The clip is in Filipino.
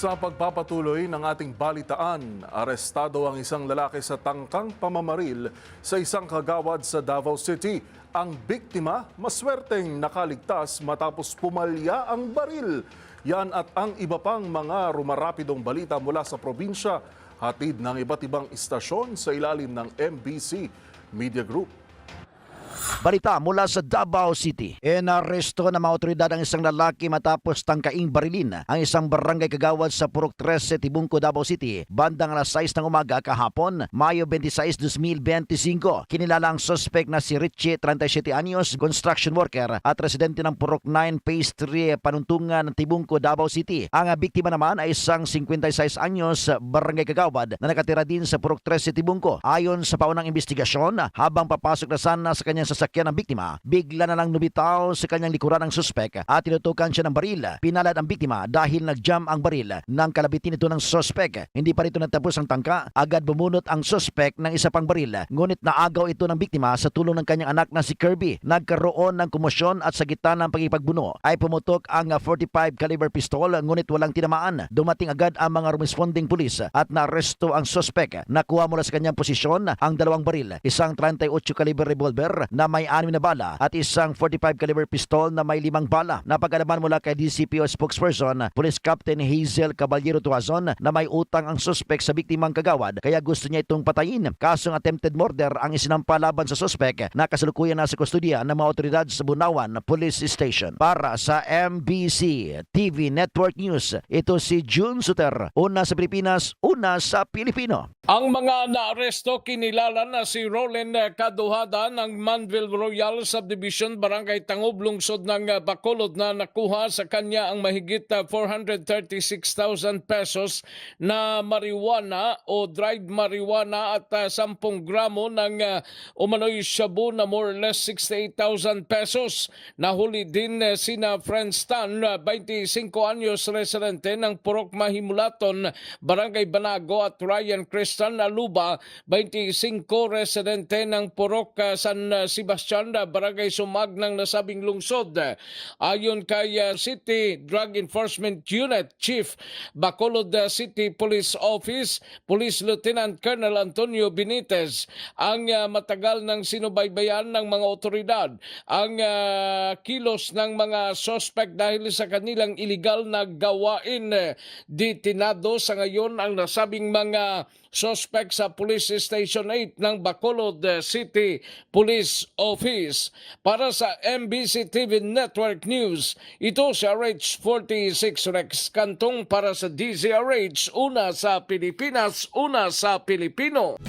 Sa pagpapatuloy ng ating balitaan, arestado ang isang lalaki sa tangkang pamamaril sa isang kagawad sa Davao City. Ang biktima, maswerteng nakaligtas matapos pumalya ang baril. Yan at ang iba pang mga rumarapidong balita mula sa probinsya, hatid ng iba't ibang istasyon sa ilalim ng MBC Media Group. Balita mula sa Davao City. Inaresto ng mga otoridad ang isang lalaki matapos tangkaing barilin ang isang barangay kagawad sa Purok 13, Tibungco, Davao City bandang alas 6 ng umaga kahapon, Mayo 26, 2025. Kinilala ang suspect na si Richie, 37 anyos, construction worker at residente ng Purok 9, Phase 3, Panuntungan ng Tibungco, Davao City. Ang biktima naman ay isang 56 anyos barangay kagawad na nakatira din sa Purok 13, Tibungco. Ayon sa paunang investigasyon, habang papasok na sana sa kanyang sasakyan ng biktima, bigla na lang lumitaw sa kanyang likuran ng suspek at tinutukan siya ng baril. Pinalad ang biktima dahil nag-jam ang baril ng kalabitin ito ng suspek. Hindi pa rito natapos ang tangka, agad bumunot ang suspek ng isa pang baril. Ngunit naagaw ito ng biktima sa tulong ng kanyang anak na si Kirby. Nagkaroon ng komosyon at sa gitna ng pagipagbuno ay pumutok ang 45 caliber pistol ngunit walang tinamaan. Dumating agad ang mga responding pulis at naaresto ang suspek. Nakuha mula sa kanyang posisyon ang dalawang baril, isang 38 caliber revolver na may 6 na bala at isang 45 caliber pistol na may 5 bala. Napag-alaman mula kay DCPO spokesperson Police Captain Hazel Caballero Tuazon na may utang ang suspek sa biktimang kagawad kaya gusto niya itong patayin. Kasong attempted murder ang isinampa laban sa suspek na kasalukuyan nasa kustodiya ng mga otoridad sa Bunawan Police Station. Para sa MBC TV Network News, ito si June Suter. Una sa Pilipinas, una sa Pilipino. Ang mga naaresto kinilala na si Roland Kaduhada ng Manville Royal Subdivision, Barangay Tangob, lungsod ng Bacolod na nakuha sa kanya ang mahigit 436,000 pesos na marijuana o dried marijuana at 10 gramo ng umano'y shabu na more or less 68,000 pesos. Nahuli din sina Friends Tan, 25 anyos, residente ng Purok Mahimulaton, Barangay Banago, at Ryan Cristan Aluba, 25, residente ng Purok San Sebastian, Barangay Sumag ng nasabing lungsod. Ayon kay City Drug Enforcement Unit Chief, Bacolod City Police Office, Police Lieutenant Colonel Antonio Benitez, ang matagal ng sinubaybayan ng mga otoridad ang kilos ng mga suspect dahil sa kanilang illegal na gawain. Detinado sa ngayon ang nasabing mga suspect sa Police Station 8 ng Bacolod City Police Office. Para sa MBC TV Network News, ito si RH46 Rex Cantong para sa DZRH, una sa Pilipinas, una sa Pilipino.